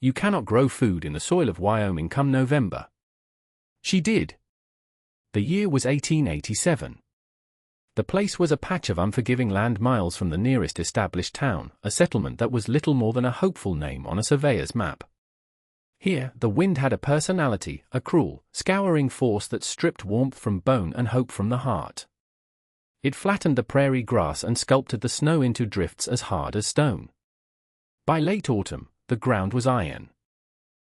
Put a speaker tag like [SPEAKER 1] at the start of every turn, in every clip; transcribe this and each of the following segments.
[SPEAKER 1] "You cannot grow food in the soil of Wyoming come November." She did. The year was 1887. The place was a patch of unforgiving land miles from the nearest established town, a settlement that was little more than a hopeful name on a surveyor's map. Here, the wind had a personality, a cruel, scouring force that stripped warmth from bone and hope from the heart. It flattened the prairie grass and sculpted the snow into drifts as hard as stone. By late autumn, the ground was iron.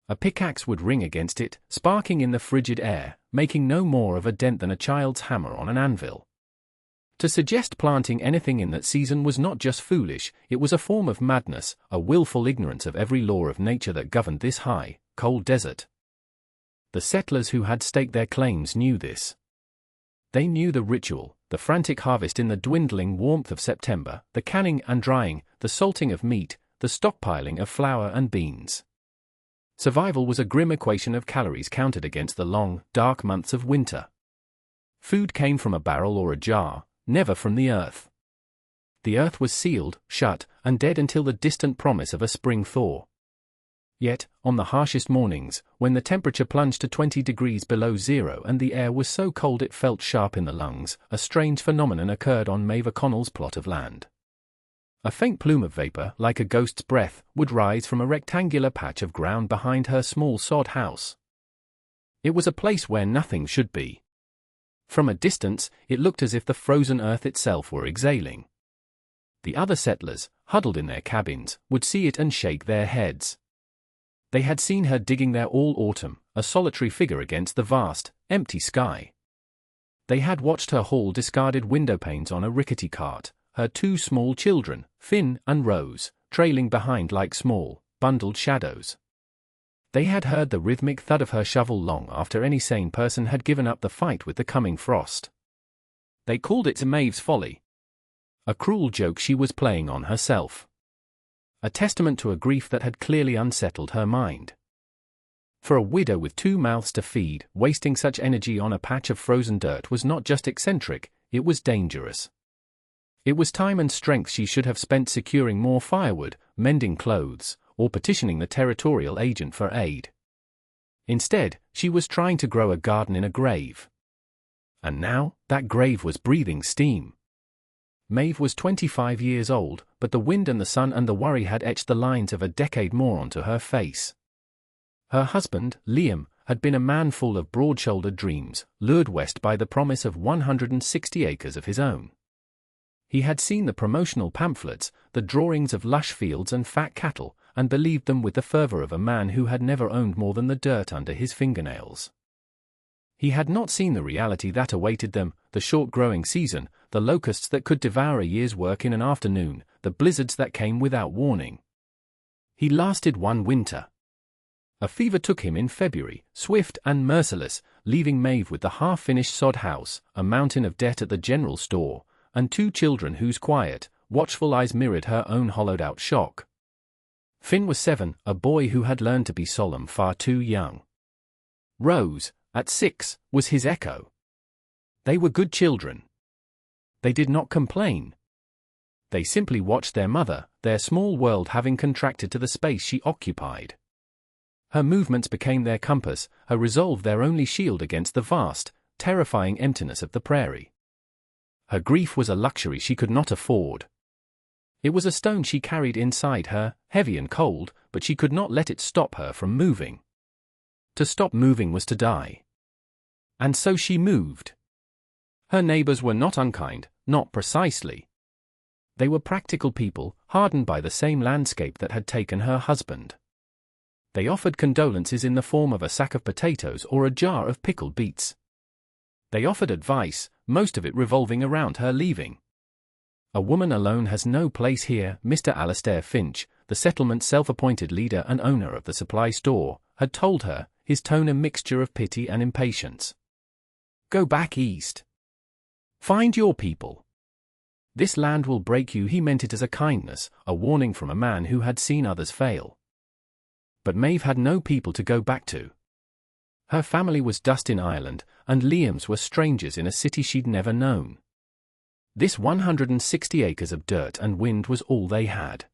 [SPEAKER 1] A pickaxe would ring against it, sparking in the frigid air, making no more of a dent than a child's hammer on an anvil. To suggest planting anything in that season was not just foolish, it was a form of madness, a willful ignorance of every law of nature that governed this high, cold desert. The settlers who had staked their claims knew this. They knew the ritual, the frantic harvest in the dwindling warmth of September, the canning and drying, the salting of meat, the stockpiling of flour and beans. Survival was a grim equation of calories counted against the long, dark months of winter. Food came from a barrel or a jar, never from the earth. The earth was sealed, shut, and dead until the distant promise of a spring thaw. Yet, on the harshest mornings, when the temperature plunged to 20 degrees below zero and the air was so cold it felt sharp in the lungs, a strange phenomenon occurred on Maeve O'Connell's plot of land. A faint plume of vapor, like a ghost's breath, would rise from a rectangular patch of ground behind her small sod house. It was a place where nothing should be. From a distance, it looked as if the frozen earth itself were exhaling. The other settlers, huddled in their cabins, would see it and shake their heads. They had seen her digging there all autumn, a solitary figure against the vast, empty sky. They had watched her haul discarded windowpanes on a rickety cart, her two small children, Finn and Rose, trailing behind like small, bundled shadows. They had heard the rhythmic thud of her shovel long after any sane person had given up the fight with the coming frost. They called it Maeve's folly. A cruel joke she was playing on herself. A testament to a grief that had clearly unsettled her mind. For a widow with two mouths to feed, wasting such energy on a patch of frozen dirt was not just eccentric, it was dangerous. It was time and strength she should have spent securing more firewood, mending clothes, or petitioning the territorial agent for aid. Instead, she was trying to grow a garden in a grave. And now, that grave was breathing steam. Maeve was 25 years old, but the wind and the sun and the worry had etched the lines of a decade more onto her face. Her husband, Liam, had been a man full of broad-shouldered dreams, lured west by the promise of 160 acres of his own. He had seen the promotional pamphlets, the drawings of lush fields and fat cattle, and believed them with the fervor of a man who had never owned more than the dirt under his fingernails. He had not seen the reality that awaited them, the short growing season, the locusts that could devour a year's work in an afternoon, the blizzards that came without warning. He lasted one winter. A fever took him in February, swift and merciless, leaving Maeve with the half-finished sod house, a mountain of debt at the general store, and two children whose quiet, watchful eyes mirrored her own hollowed-out shock. Finn was 7, a boy who had learned to be solemn far too young. Rose, at 6, was his echo. They were good children. They did not complain. They simply watched their mother, their small world having contracted to the space she occupied. Her movements became their compass, her resolve their only shield against the vast, terrifying emptiness of the prairie. Her grief was a luxury she could not afford. It was a stone she carried inside her, heavy and cold, but she could not let it stop her from moving. To stop moving was to die. And so she moved. Her neighbors were not unkind, not precisely. They were practical people, hardened by the same landscape that had taken her husband. They offered condolences in the form of a sack of potatoes or a jar of pickled beets. They offered advice, most of it revolving around her leaving. "A woman alone has no place here," Mr. Alastair Finch, the settlement's self-appointed leader and owner of the supply store, had told her, his tone a mixture of pity and impatience. "Go back east. Find your people. This land will break you." He meant it as a kindness, a warning from a man who had seen others fail. But Maeve had no people to go back to. Her family was dust in Ireland, and Liam's were strangers in a city she'd never known. This 160 acres of dirt and wind was all they had.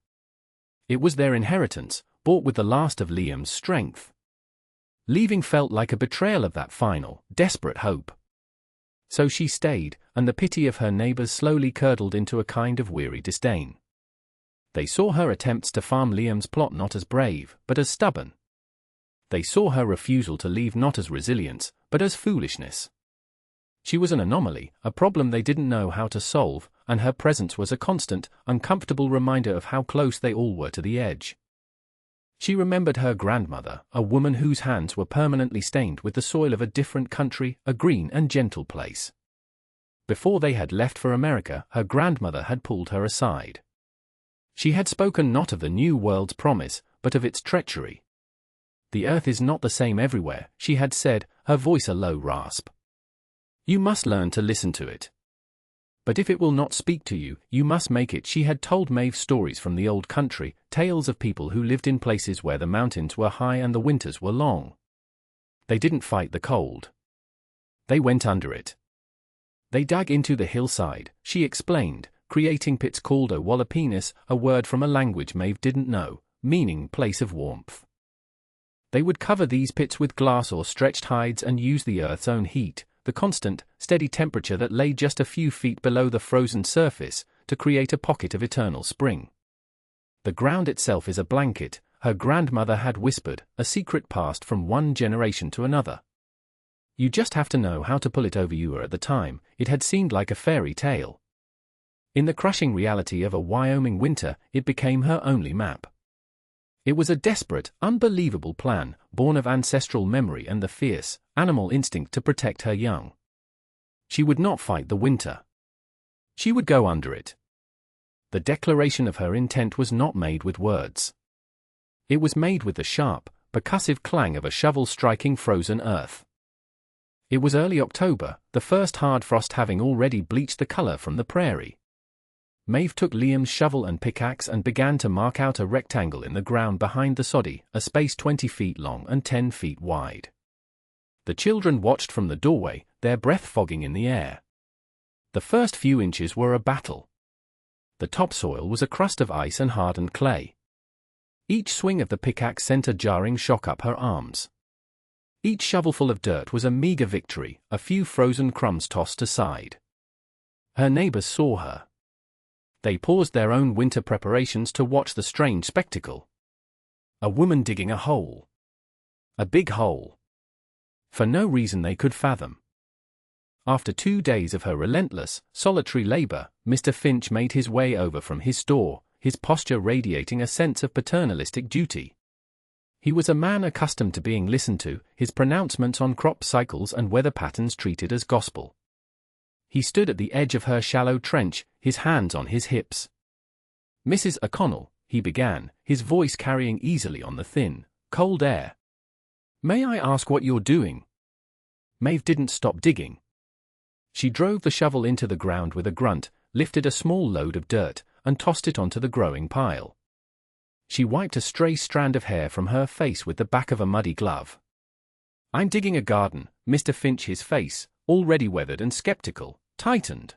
[SPEAKER 1] It was their inheritance, bought with the last of Liam's strength. Leaving felt like a betrayal of that final, desperate hope. So she stayed, and the pity of her neighbors slowly curdled into a kind of weary disdain. They saw her attempts to farm Liam's plot not as brave, but as stubborn. They saw her refusal to leave not as resilience, but as foolishness. She was an anomaly, a problem they didn't know how to solve, and her presence was a constant, uncomfortable reminder of how close they all were to the edge. She remembered her grandmother, a woman whose hands were permanently stained with the soil of a different country, a green and gentle place. Before they had left for America, her grandmother had pulled her aside. She had spoken not of the New World's promise, but of its treachery. "The earth is not the same everywhere," she had said, her voice a low rasp. "You must learn to listen to it. But if it will not speak to you, you must make it." She had told Maeve stories from the old country, tales of people who lived in places where the mountains were high and the winters were long. They didn't fight the cold. They went under it. They dug into the hillside, she explained, creating pits called o Wallapenis, a word from a language Maeve didn't know, meaning place of warmth. They would cover these pits with glass or stretched hides and use the earth's own heat, the constant, steady temperature that lay just a few feet below the frozen surface, to create a pocket of eternal spring. The ground itself is a blanket, her grandmother had whispered, a secret passed from one generation to another. You just have to know how to pull it over you. At the time, it had seemed like a fairy tale. In the crushing reality of a Wyoming winter, it became her only map. It was a desperate, unbelievable plan, born of ancestral memory and the fierce, animal instinct to protect her young. She would not fight the winter. She would go under it. The declaration of her intent was not made with words. It was made with the sharp, percussive clang of a shovel striking frozen earth. It was early October, the first hard frost having already bleached the color from the prairie. Maeve took Liam's shovel and pickaxe and began to mark out a rectangle in the ground behind the soddy, a space 20 feet long and 10 feet wide. The children watched from the doorway, their breath fogging in the air. The first few inches were a battle. The topsoil was a crust of ice and hardened clay. Each swing of the pickaxe sent a jarring shock up her arms. Each shovelful of dirt was a meager victory, a few frozen crumbs tossed aside. Her neighbors saw her. They paused their own winter preparations to watch the strange spectacle. A woman digging a hole. A big hole. For no reason they could fathom. After 2 days of her relentless, solitary labor, Mr. Finch made his way over from his store, his posture radiating a sense of paternalistic duty. He was a man accustomed to being listened to, his pronouncements on crop cycles and weather patterns treated as gospel. He stood at the edge of her shallow trench, his hands on his hips. "Mrs. O'Connell," he began, his voice carrying easily on the thin, cold air. "May I ask what you're doing?" Maeve didn't stop digging. She drove the shovel into the ground with a grunt, lifted a small load of dirt, and tossed it onto the growing pile. She wiped a stray strand of hair from her face with the back of a muddy glove. "I'm digging a garden," Mr. Finch, his face, already weathered and skeptical, tightened.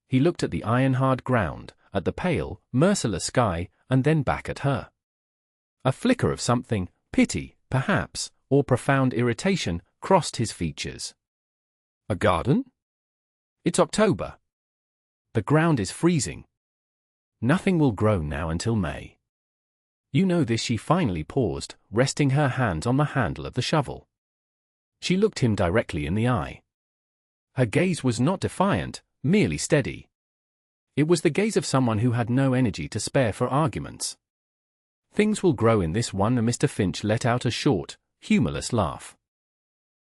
[SPEAKER 1] He looked at the iron-hard ground, at the pale, merciless sky, and then back at her. A flicker of something, pity, perhaps, or profound irritation, crossed his features. "A garden? It's October. The ground is freezing. Nothing will grow now until May. You know this." She finally paused, resting her hands on the handle of the shovel. She looked him directly in the eye. Her gaze was not defiant, merely steady. It was the gaze of someone who had no energy to spare for arguments. "Things will grow in this one." Mr. Finch let out a short, humorless laugh.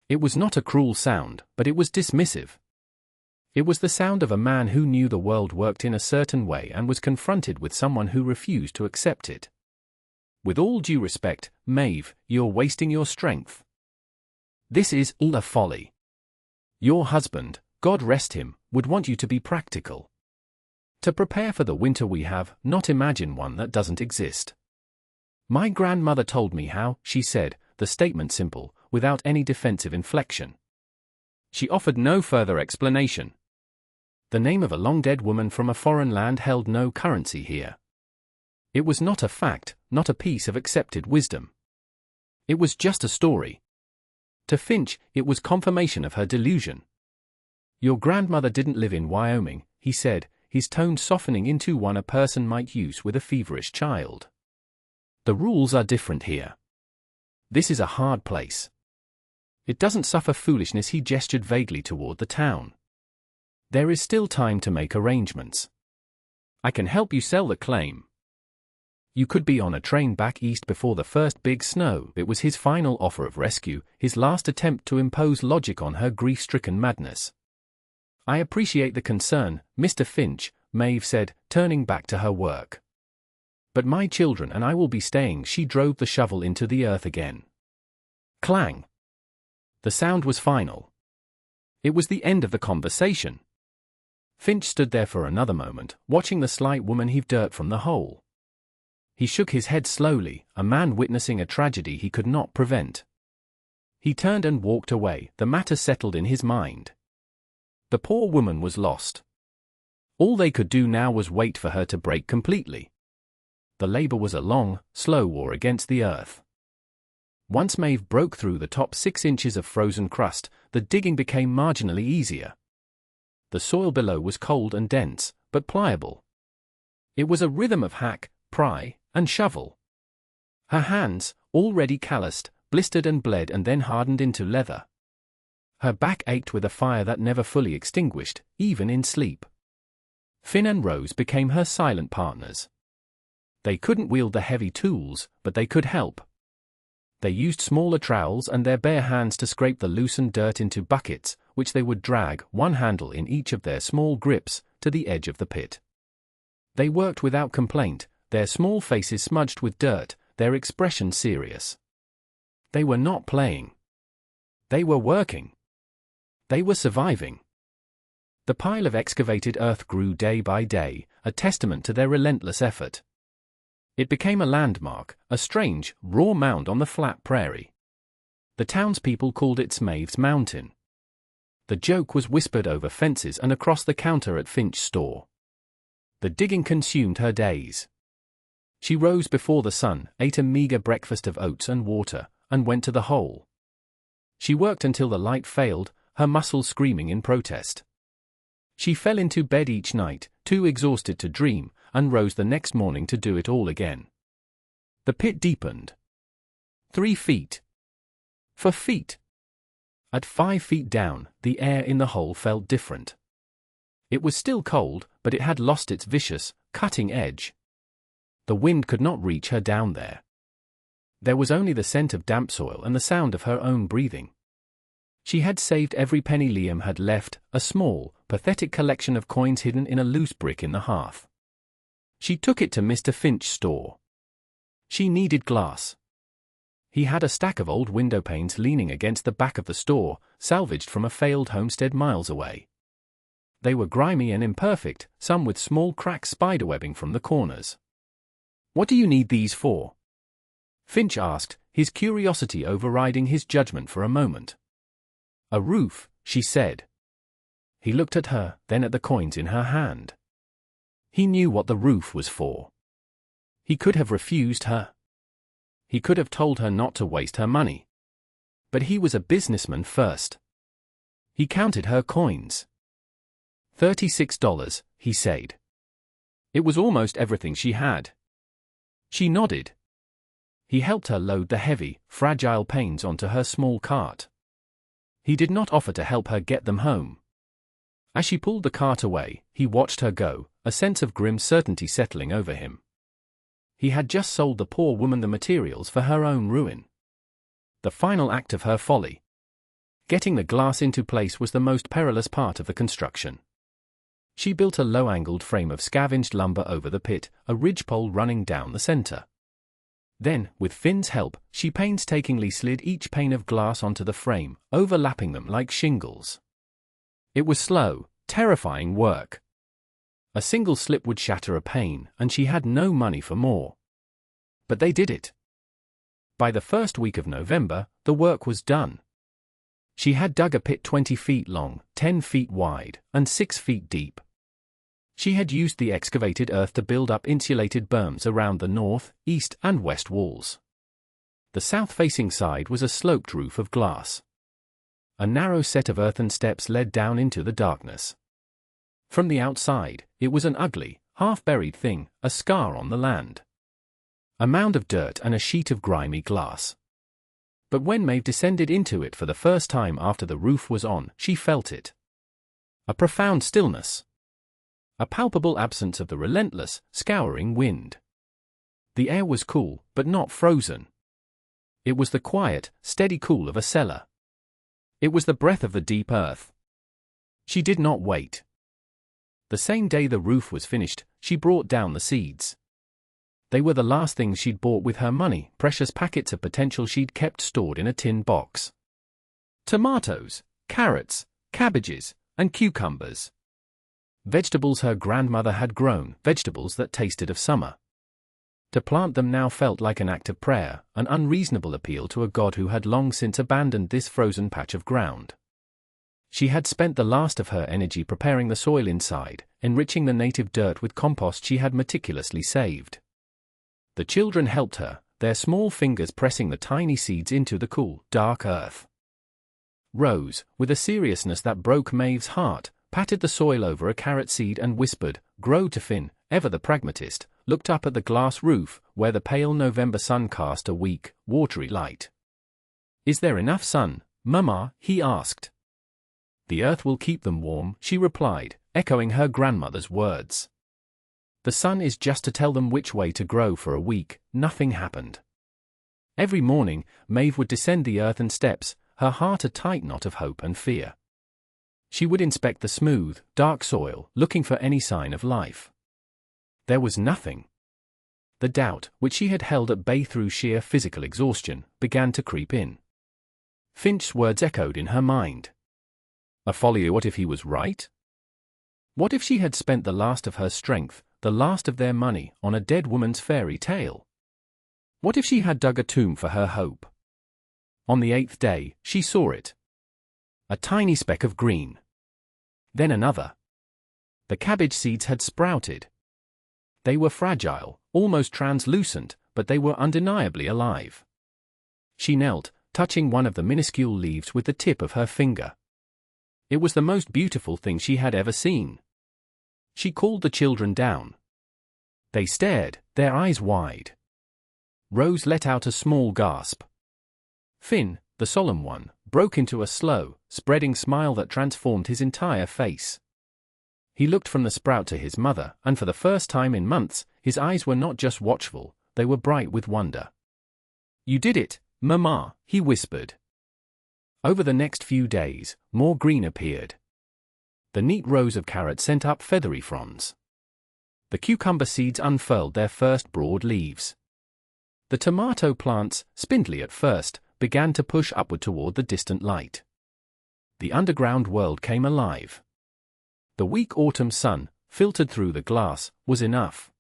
[SPEAKER 1] It was not a cruel sound, but it was dismissive. It was the sound of a man who knew the world worked in a certain way and was confronted with someone who refused to accept it. "With all due respect, Maeve, you're wasting your strength. This is a folly. Your husband, God rest him, would want you to be practical. To prepare for the winter we have, not imagine one that doesn't exist. My grandmother told me how," she said, the statement simple, without any defensive inflection. She offered no further explanation. The name of a long-dead woman from a foreign land held no currency here. It was not a fact, not a piece of accepted wisdom. It was just a story. To Finch, it was confirmation of her delusion. "Your grandmother didn't live in Wyoming," he said, his tone softening into one a person might use with a feverish child. "The rules are different here. This is a hard place. It doesn't suffer foolishness." He gestured vaguely toward the town. "There is still time to make arrangements. I can help you sell the claim. You could be on a train back east before the first big snow." It was his final offer of rescue, his last attempt to impose logic on her grief-stricken madness. "I appreciate the concern, Mr. Finch," Maeve said, turning back to her work. "But my children and I will be staying." She drove the shovel into the earth again. Clang! The sound was final. It was the end of the conversation. Finch stood there for another moment, watching the slight woman heave dirt from the hole. He shook his head slowly, a man witnessing a tragedy he could not prevent. He turned and walked away, the matter settled in his mind. The poor woman was lost. All they could do now was wait for her to break completely. The labor was a long, slow war against the earth. Once Maeve broke through the top 6 inches of frozen crust, the digging became marginally easier. The soil below was cold and dense, but pliable. It was a rhythm of hack, pry, and shovel. Her hands, already calloused, blistered and bled and then hardened into leather. Her back ached with a fire that never fully extinguished, even in sleep. Finn and Rose became her silent partners. They couldn't wield the heavy tools, but they could help. They used smaller trowels and their bare hands to scrape the loosened dirt into buckets, which they would drag, one handle in each of their small grips, to the edge of the pit. They worked without complaint, their small faces smudged with dirt, their expression serious. They were not playing. They were working. They were surviving. The pile of excavated earth grew day by day, a testament to their relentless effort. It became a landmark, a strange, raw mound on the flat prairie. The townspeople called it Maeve's Mountain. The joke was whispered over fences and across the counter at Finch's store. The digging consumed her days. She rose before the sun, ate a meager breakfast of oats and water, and went to the hole. She worked until the light failed, her muscles screaming in protest. She fell into bed each night, too exhausted to dream, and rose the next morning to do it all again. The pit deepened. 3 feet. 4 feet. At 5 feet down, the air in the hole felt different. It was still cold, but it had lost its vicious, cutting edge. The wind could not reach her down there. There was only the scent of damp soil and the sound of her own breathing. She had saved every penny Liam had left, a small, pathetic collection of coins hidden in a loose brick in the hearth. She took it to Mr. Finch's store. She needed glass. He had a stack of old window panes leaning against the back of the store, salvaged from a failed homestead miles away. They were grimy and imperfect, some with small cracks spiderwebbing from the corners. "What do you need these for?" Finch asked, his curiosity overriding his judgment for a moment. "A roof," she said. He looked at her, then at the coins in her hand. He knew what the roof was for. He could have refused her. He could have told her not to waste her money. But he was a businessman first. He counted her coins. $36, he said. It was almost everything she had. She nodded. He helped her load the heavy, fragile panes onto her small cart. He did not offer to help her get them home. As she pulled the cart away, he watched her go, a sense of grim certainty settling over him. He had just sold the poor woman the materials for her own ruin. The final act of her folly. Getting the glass into place was the most perilous part of the construction. She built a low-angled frame of scavenged lumber over the pit, a ridgepole running down the center. Then, with Finn's help, she painstakingly slid each pane of glass onto the frame, overlapping them like shingles. It was slow, terrifying work. A single slip would shatter a pane, and she had no money for more. But they did it. By the first week of November, the work was done. She had dug a pit 20 feet long, 10 feet wide, and 6 feet deep. She had used the excavated earth to build up insulated berms around the north, east, and west walls. The south-facing side was a sloped roof of glass. A narrow set of earthen steps led down into the darkness. From the outside, it was an ugly, half-buried thing, a scar on the land. A mound of dirt and a sheet of grimy glass. But when Maeve descended into it for the first time after the roof was on, she felt it. A profound stillness. A palpable absence of the relentless, scouring wind. The air was cool, but not frozen. It was the quiet, steady cool of a cellar. It was the breath of the deep earth. She did not wait. The same day the roof was finished, she brought down the seeds. They were the last things she'd bought with her money, precious packets of potential she'd kept stored in a tin box. Tomatoes, carrots, cabbages, and cucumbers. Vegetables her grandmother had grown, vegetables that tasted of summer. To plant them now felt like an act of prayer, an unreasonable appeal to a god who had long since abandoned this frozen patch of ground. She had spent the last of her energy preparing the soil inside, enriching the native dirt with compost she had meticulously saved. The children helped her, their small fingers pressing the tiny seeds into the cool, dark earth. Rose, with a seriousness that broke Maeve's heart, patted the soil over a carrot seed and whispered, "Grow to Finn," ever the pragmatist, looked up at the glass roof, where the pale November sun cast a weak, watery light. "Is there enough sun, Mama?" he asked. "The earth will keep them warm," she replied, echoing her grandmother's words. The sun is just to tell them which way to grow. For a week, nothing happened. Every morning, Maeve would descend the earthen steps, her heart a tight knot of hope and fear. She would inspect the smooth, dark soil, looking for any sign of life. There was nothing. The doubt, which she had held at bay through sheer physical exhaustion, began to creep in. Finch's words echoed in her mind. A folly. What if he was right? What if she had spent the last of her strength, the last of their money, on a dead woman's fairy tale? What if she had dug a tomb for her hope? On the 8th day, she saw it. A tiny speck of green. Then another. The cabbage seeds had sprouted. They were fragile, almost translucent, but they were undeniably alive. She knelt, touching one of the minuscule leaves with the tip of her finger. It was the most beautiful thing she had ever seen. She called the children down. They stared, their eyes wide. Rose let out a small gasp. Finn, the solemn one, broke into a slow, spreading smile that transformed his entire face. He looked from the sprout to his mother, and for the first time in months, his eyes were not just watchful, they were bright with wonder. "You did it, Mama," he whispered. Over the next few days, more green appeared. The neat rows of carrots sent up feathery fronds. The cucumber seeds unfurled their first broad leaves. The tomato plants, spindly at first, began to push upward toward the distant light. The underground world came alive. The weak autumn sun, filtered through the glass, was enough.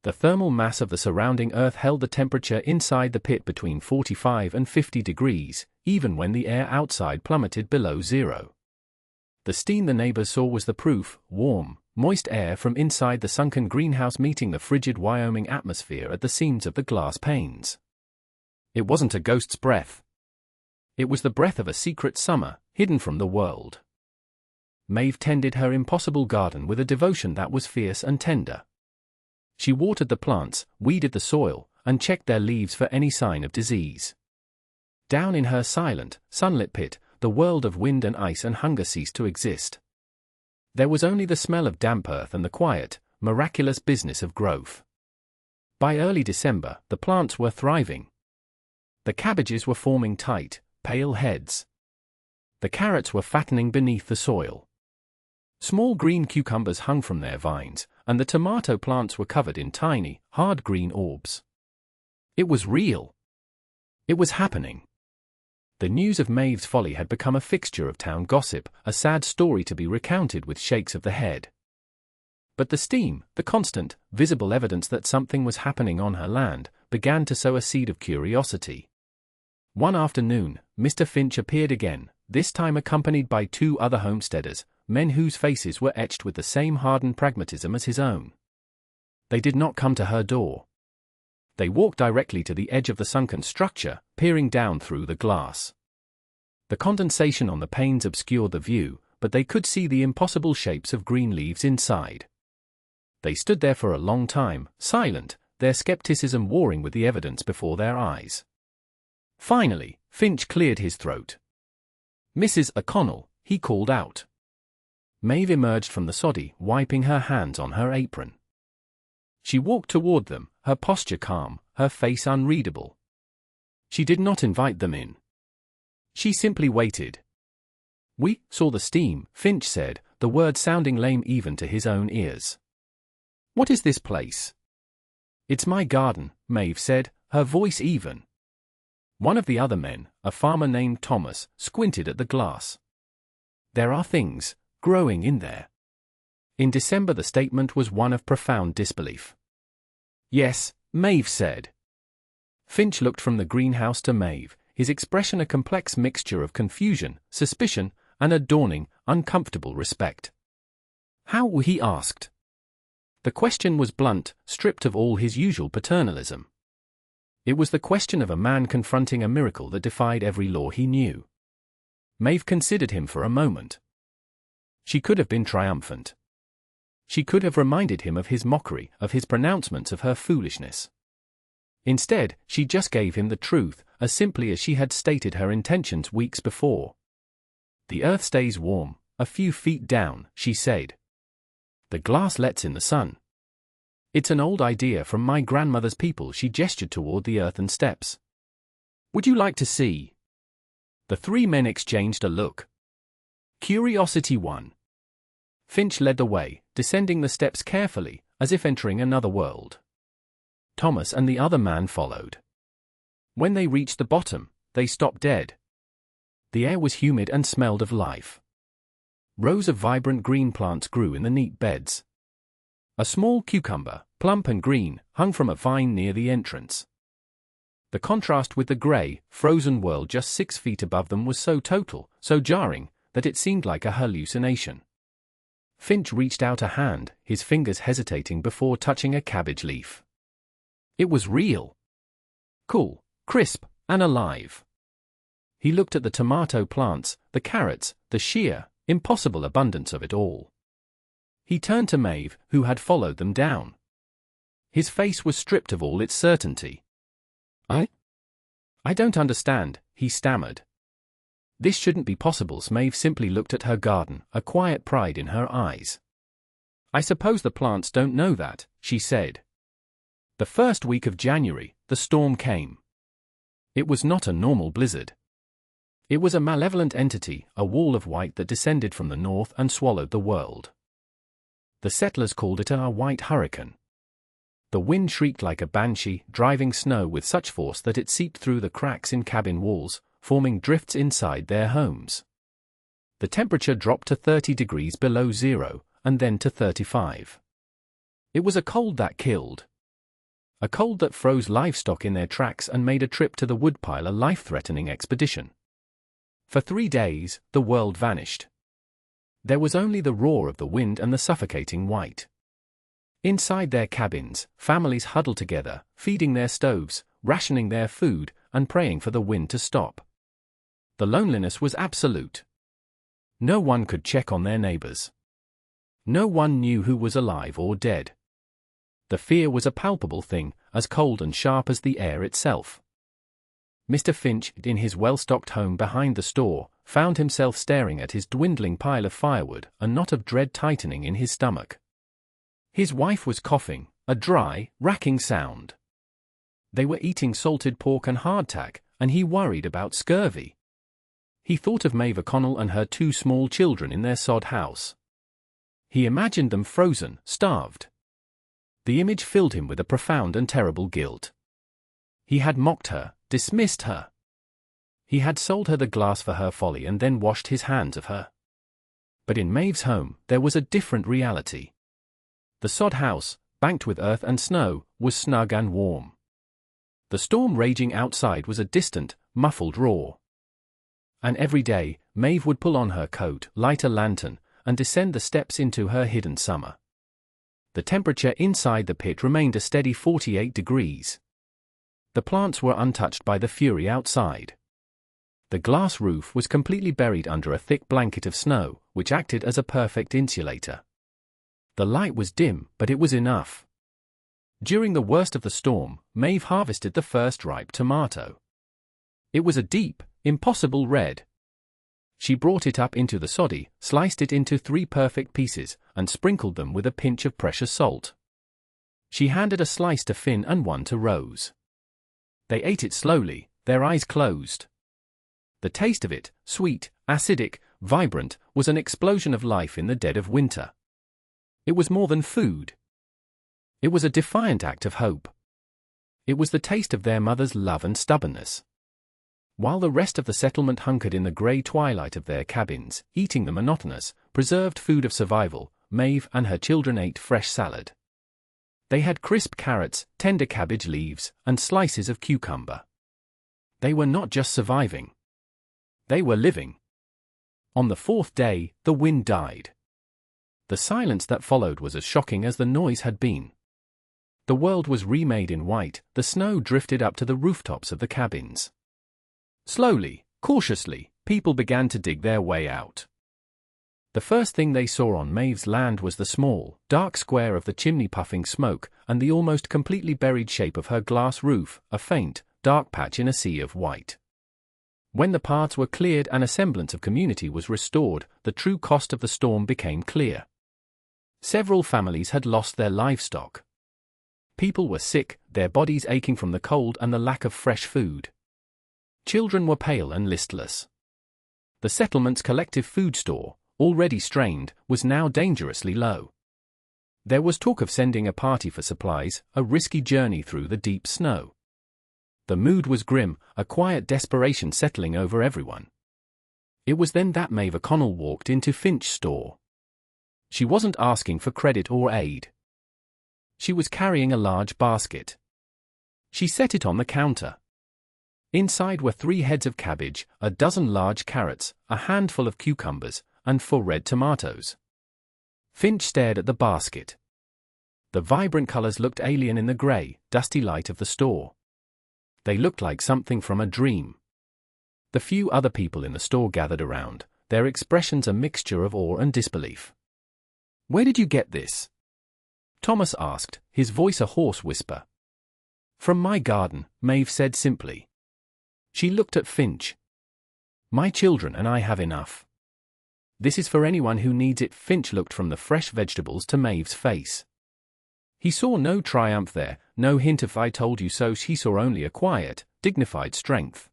[SPEAKER 1] The thermal mass of the surrounding earth held the temperature inside the pit between 45 and 50 degrees, even when the air outside plummeted below zero. The steam the neighbors saw was the proof: warm, moist air from inside the sunken greenhouse meeting the frigid Wyoming atmosphere at the seams of the glass panes. It wasn't a ghost's breath. It was the breath of a secret summer, hidden from the world. Maeve tended her impossible garden with a devotion that was fierce and tender. She watered the plants, weeded the soil, and checked their leaves for any sign of disease. Down in her silent, sunlit pit, the world of wind and ice and hunger ceased to exist. There was only the smell of damp earth and the quiet, miraculous business of growth. By early December, the plants were thriving. The cabbages were forming tight, pale heads. The carrots were fattening beneath the soil. Small green cucumbers hung from their vines, and the tomato plants were covered in tiny, hard green orbs. It was real. It was happening. The news of Maeve's folly had become a fixture of town gossip, a sad story to be recounted with shakes of the head. But the steam, the constant, visible evidence that something was happening on her land, began to sow a seed of curiosity. One afternoon, Mr. Finch appeared again, this time accompanied by 2 other homesteaders, men whose faces were etched with the same hardened pragmatism as his own. They did not come to her door. They walked directly to the edge of the sunken structure, peering down through the glass. The condensation on the panes obscured the view, but they could see the impossible shapes of green leaves inside. They stood there for a long time, silent, their skepticism warring with the evidence before their eyes. Finally, Finch cleared his throat. "Mrs. O'Connell," he called out. Maeve emerged from the soddy, wiping her hands on her apron. She walked toward them, her posture calm, her face unreadable. She did not invite them in. She simply waited. "We saw the steam," Finch said, the word sounding lame even to his own ears. "What is this place?" "It's my garden," Maeve said, her voice even. One of the other men, a farmer named Thomas, squinted at the glass. "There are things growing in there." In December the statement was one of profound disbelief. "Yes," Maeve said. Finch looked from the greenhouse to Maeve, his expression a complex mixture of confusion, suspicion, and a dawning, uncomfortable respect. "How?" he asked. The question was blunt, stripped of all his usual paternalism. It was the question of a man confronting a miracle that defied every law he knew. Maeve considered him for a moment. She could have been triumphant. She could have reminded him of his mockery, of his pronouncements of her foolishness. Instead, she just gave him the truth, as simply as she had stated her intentions weeks before. "The earth stays warm, a few feet down," she said. "The glass lets in the sun. It's an old idea from my grandmother's people." She gestured toward the earthen steps. "Would you like to see?" The three men exchanged a look. Curiosity won. Finch led the way, descending the steps carefully, as if entering another world. Thomas and the other man followed. When they reached the bottom, they stopped dead. The air was humid and smelled of life. Rows of vibrant green plants grew in the neat beds. A small cucumber, plump and green, hung from a vine near the entrance. The contrast with the grey, frozen world just 6 feet above them was so total, so jarring, that it seemed like a hallucination. Finch reached out a hand, his fingers hesitating before touching a cabbage leaf. It was real. Cool, crisp, and alive. He looked at the tomato plants, the carrots, the sheer, impossible abundance of it all. He turned to Maeve, who had followed them down. His face was stripped of all its certainty. I don't understand," he stammered. "This shouldn't be possible." Maeve simply looked at her garden, a quiet pride in her eyes. "I suppose the plants don't know that," she said. The first week of January, the storm came. It was not a normal blizzard. It was a malevolent entity, a wall of white that descended from the north and swallowed the world. The settlers called it a white hurricane. The wind shrieked like a banshee, driving snow with such force that it seeped through the cracks in cabin walls, forming drifts inside their homes. The temperature dropped to 30 degrees below zero, and then to 35. It was a cold that killed. A cold that froze livestock in their tracks and made a trip to the woodpile a life-threatening expedition. For 3 days, the world vanished. There was only the roar of the wind and the suffocating white. Inside their cabins, families huddled together, feeding their stoves, rationing their food, and praying for the wind to stop. The loneliness was absolute. No one could check on their neighbors. No one knew who was alive or dead. The fear was a palpable thing, as cold and sharp as the air itself. Mr. Finch, in his well-stocked home behind the store, found himself staring at his dwindling pile of firewood, a knot of dread tightening in his stomach. His wife was coughing, a dry, racking sound. They were eating salted pork and hardtack, and he worried about scurvy. He thought of Maeve O'Connell and her 2 small children in their sod house. He imagined them frozen, starved. The image filled him with a profound and terrible guilt. He had mocked her, dismissed her. He had sold her the glass for her folly and then washed his hands of her. But in Maeve's home, there was a different reality. The sod house, banked with earth and snow, was snug and warm. The storm raging outside was a distant, muffled roar. And every day, Maeve would pull on her coat, light a lantern, and descend the steps into her hidden summer. The temperature inside the pit remained a steady 48 degrees. The plants were untouched by the fury outside. The glass roof was completely buried under a thick blanket of snow, which acted as a perfect insulator. The light was dim, but it was enough. During the worst of the storm, Maeve harvested the first ripe tomato. It was a deep, impossible red. She brought it up into the soddy, sliced it into 3 perfect pieces, and sprinkled them with a pinch of precious salt. She handed a slice to Finn and one to Rose. They ate it slowly, their eyes closed. The taste of it, sweet, acidic, vibrant, was an explosion of life in the dead of winter. It was more than food. It was a defiant act of hope. It was the taste of their mother's love and stubbornness. While the rest of the settlement hunkered in the grey twilight of their cabins, eating the monotonous, preserved food of survival, Maeve and her children ate fresh salad. They had crisp carrots, tender cabbage leaves, and slices of cucumber. They were not just surviving. They were living. On the 4th day, the wind died. The silence that followed was as shocking as the noise had been. The world was remade in white, the snow drifted up to the rooftops of the cabins. Slowly, cautiously, people began to dig their way out. The first thing they saw on Maeve's land was the small, dark square of the chimney puffing smoke, and the almost completely buried shape of her glass roof, a faint, dark patch in a sea of white. When the paths were cleared and a semblance of community was restored, the true cost of the storm became clear. Several families had lost their livestock. People were sick, their bodies aching from the cold and the lack of fresh food. Children were pale and listless. The settlement's collective food store, already strained, was now dangerously low. There was talk of sending a party for supplies, a risky journey through the deep snow. The mood was grim, a quiet desperation settling over everyone. It was then that Maeve O'Connell walked into Finch's store. She wasn't asking for credit or aid. She was carrying a large basket. She set it on the counter. Inside were 3 heads of cabbage, a dozen large carrots, a handful of cucumbers, and 4 red tomatoes. Finch stared at the basket. The vibrant colors looked alien in the gray, dusty light of the store. They looked like something from a dream. The few other people in the store gathered around, their expressions a mixture of awe and disbelief. "Where did you get this?" Thomas asked, his voice a hoarse whisper. "From my garden," Maeve said simply. She looked at Finch. "My children and I have enough. This is for anyone who needs it." Finch looked from the fresh vegetables to Maeve's face. He saw no triumph there, no hint of "I told you so." He saw only a quiet, dignified strength.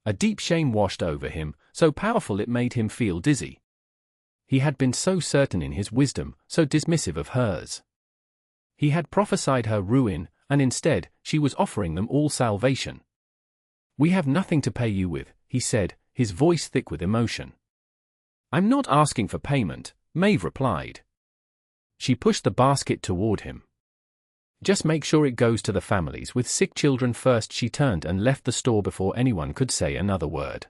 [SPEAKER 1] A deep shame washed over him, so powerful it made him feel dizzy. He had been so certain in his wisdom, so dismissive of hers. He had prophesied her ruin, and instead, she was offering them all salvation. "We have nothing to pay you with," he said, his voice thick with emotion. "I'm not asking for payment," Maeve replied. She pushed the basket toward him. "Just make sure it goes to the families with sick children first." She turned and left the store before anyone could say another word.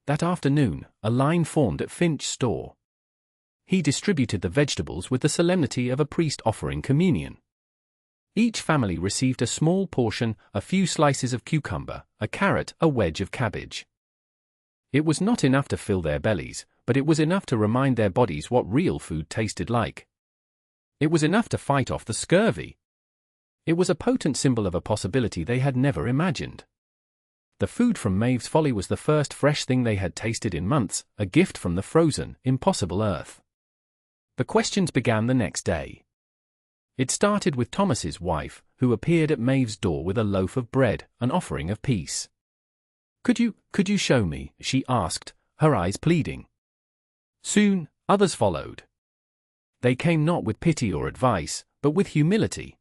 [SPEAKER 1] That afternoon, a line formed at Finch's store. He distributed the vegetables with the solemnity of a priest offering communion. Each family received a small portion, a few slices of cucumber, a carrot, a wedge of cabbage. It was not enough to fill their bellies, but it was enough to remind their bodies what real food tasted like. It was enough to fight off the scurvy. It was a potent symbol of a possibility they had never imagined. The food from Maeve's Folly was the first fresh thing they had tasted in months, a gift from the frozen, impossible earth. The questions began the next day. It started with Thomas's wife, who appeared at Maeve's door with a loaf of bread, an offering of peace. Could you show me?" she asked, her eyes pleading. Soon, others followed. They came not with pity or advice, but with humility.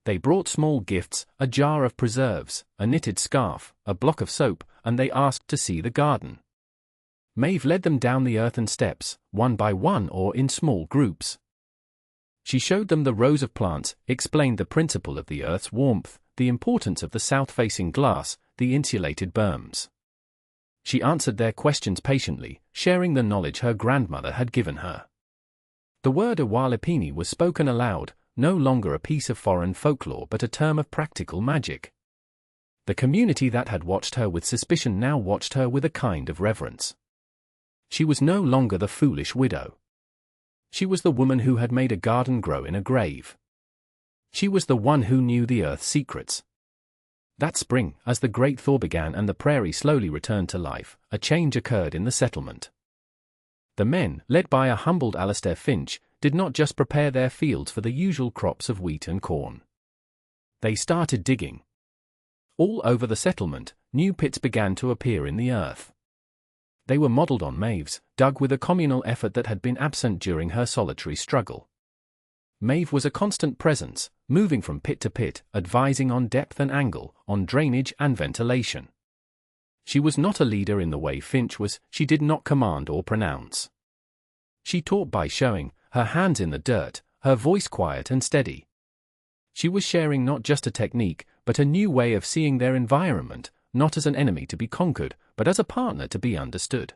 [SPEAKER 1] They brought small gifts, a jar of preserves, a knitted scarf, a block of soap, and they asked to see the garden. Maeve led them down the earthen steps, one by one or in small groups. She showed them the rows of plants, explained the principle of the earth's warmth, the importance of the south-facing glass, the insulated berms. She answered their questions patiently, sharing the knowledge her grandmother had given her. The word Awalipini was spoken aloud, no longer a piece of foreign folklore but a term of practical magic. The community that had watched her with suspicion now watched her with a kind of reverence. She was no longer the foolish widow. She was the woman who had made a garden grow in a grave. She was the one who knew the earth's secrets. That spring, as the great thaw began and the prairie slowly returned to life, a change occurred in the settlement. The men, led by a humbled Alastair Finch, did not just prepare their fields for the usual crops of wheat and corn. They started digging. All over the settlement, new pits began to appear in the earth. They were modelled on Maeve's, dug with a communal effort that had been absent during her solitary struggle. Maeve was a constant presence, moving from pit to pit, advising on depth and angle, on drainage and ventilation. She was not a leader in the way Finch was. She did not command or pronounce. She taught by showing, her hands in the dirt, her voice quiet and steady. She was sharing not just a technique, but a new way of seeing their environment, not as an enemy to be conquered, but as a partner to be understood.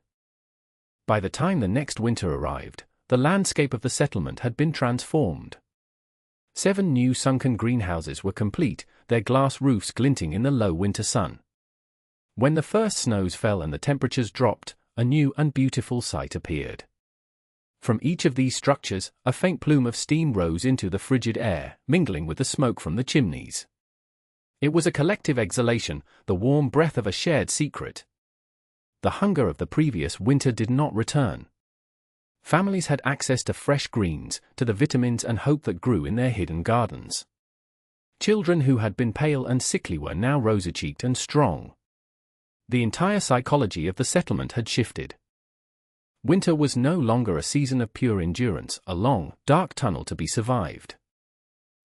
[SPEAKER 1] By the time the next winter arrived, the landscape of the settlement had been transformed. 7 new sunken greenhouses were complete, their glass roofs glinting in the low winter sun. When the first snows fell and the temperatures dropped, a new and beautiful sight appeared. From each of these structures, a faint plume of steam rose into the frigid air, mingling with the smoke from the chimneys. It was a collective exhalation, the warm breath of a shared secret. The hunger of the previous winter did not return. Families had access to fresh greens, to the vitamins and hope that grew in their hidden gardens. Children who had been pale and sickly were now rosy-cheeked and strong. The entire psychology of the settlement had shifted. Winter was no longer a season of pure endurance, a long, dark tunnel to be survived.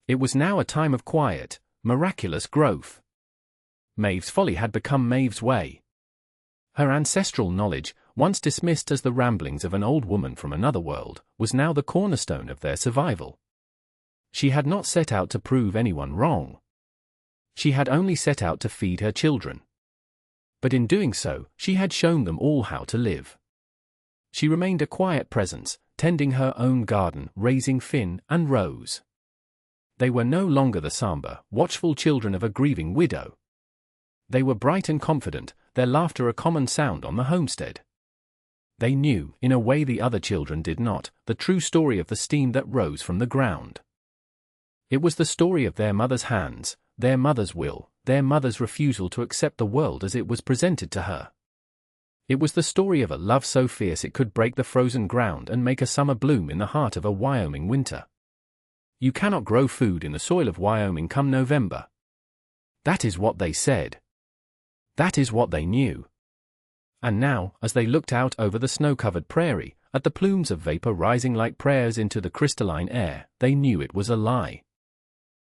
[SPEAKER 1] It was now a time of quiet, miraculous growth. Maeve's folly had become Maeve's way. Her ancestral knowledge, once dismissed as the ramblings of an old woman from another world, was now the cornerstone of their survival. She had not set out to prove anyone wrong. She had only set out to feed her children. But in doing so, she had shown them all how to live. She remained a quiet presence, tending her own garden, raising Finn and Rose. They were no longer the somber, watchful children of a grieving widow. They were bright and confident, their laughter a common sound on the homestead. They knew, in a way the other children did not, the true story of the steam that rose from the ground. It was the story of their mother's hands, their mother's will, their mother's refusal to accept the world as it was presented to her. It was the story of a love so fierce it could break the frozen ground and make a summer bloom in the heart of a Wyoming winter. You cannot grow food in the soil of Wyoming come November. That is what they said. That is what they knew. And now, as they looked out over the snow-covered prairie, at the plumes of vapor rising like prayers into the crystalline air, they knew it was a lie.